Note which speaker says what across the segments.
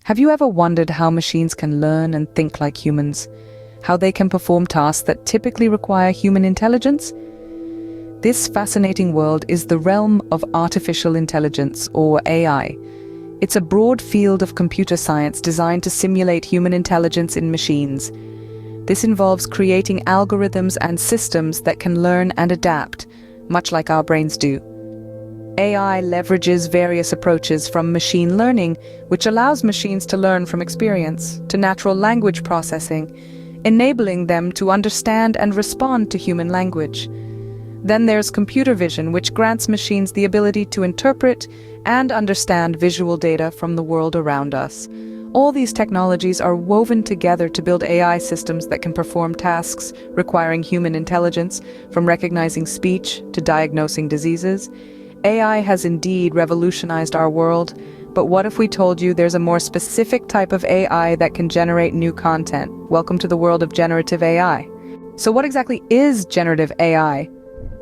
Speaker 1: Have you ever wondered how machines can learn and think like humans? How they can perform tasks that typically require human intelligence? This fascinating world is the realm of artificial intelligence, or AI. It's a broad field of computer science designed to simulate human intelligence in machines. This involves creating algorithms and systems that can learn and adapt, much like our brains do. AI leverages various approaches from machine learning, which allows machines to learn from experience, to natural language processing, enabling them to understand and respond to human language. Then there's computer vision, which grants machines the ability to interpret and understand visual data from the world around us. All these technologies are woven together to build AI systems that can perform tasks requiring human intelligence, from recognizing speech to diagnosing diseases. AI has indeed revolutionized our world, but what if we told you there's a more specific type of AI that can generate new content? Welcome to the world of generative AI. So what exactly is generative AI?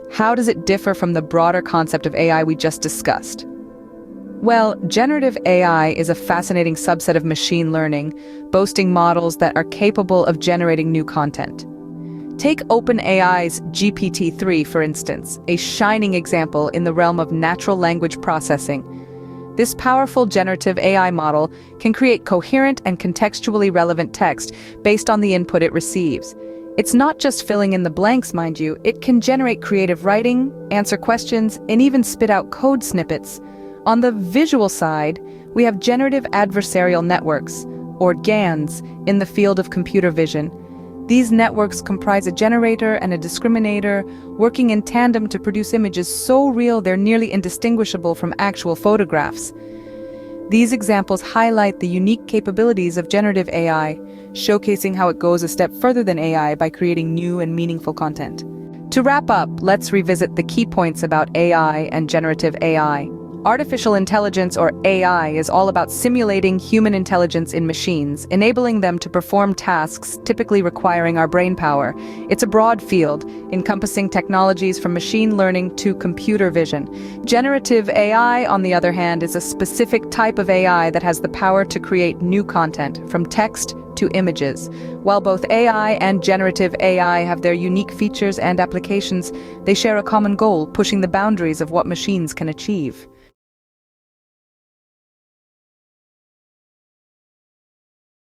Speaker 1: How does it differ from the broader concept of AI we just discussed? Well, generative AI is a fascinating subset of machine learning, boasting models that are capable of generating new content. Take OpenAI's GPT-3, for instance, a shining example in the realm of natural language processing. This powerful generative AI model can create coherent and contextually relevant text based on the input it receives. It's not just filling in the blanks, mind you, it can generate creative writing, answer questions, and even spit out code snippets. On the visual side, we have generative adversarial networks, or GANs, in the field of computer vision. These networks comprise a generator and a discriminator, working in tandem to produce images so real they're nearly indistinguishable from actual photographs. These examples highlight the unique capabilities of generative AI, showcasing how it goes a step further than AI by creating new and meaningful content. To wrap up, let's revisit the key points about AI and generative AI. Artificial intelligence, or AI, is all about simulating human intelligence in machines, enabling them to perform tasks typically requiring our brain power. It's a broad field, encompassing technologies from machine learning to computer vision. Generative AI, on the other hand, is a specific type of AI that has the power to create new content, from text to images. While both AI and generative AI have their unique features and applications, they share a common goal: pushing the boundaries of what machines can achieve.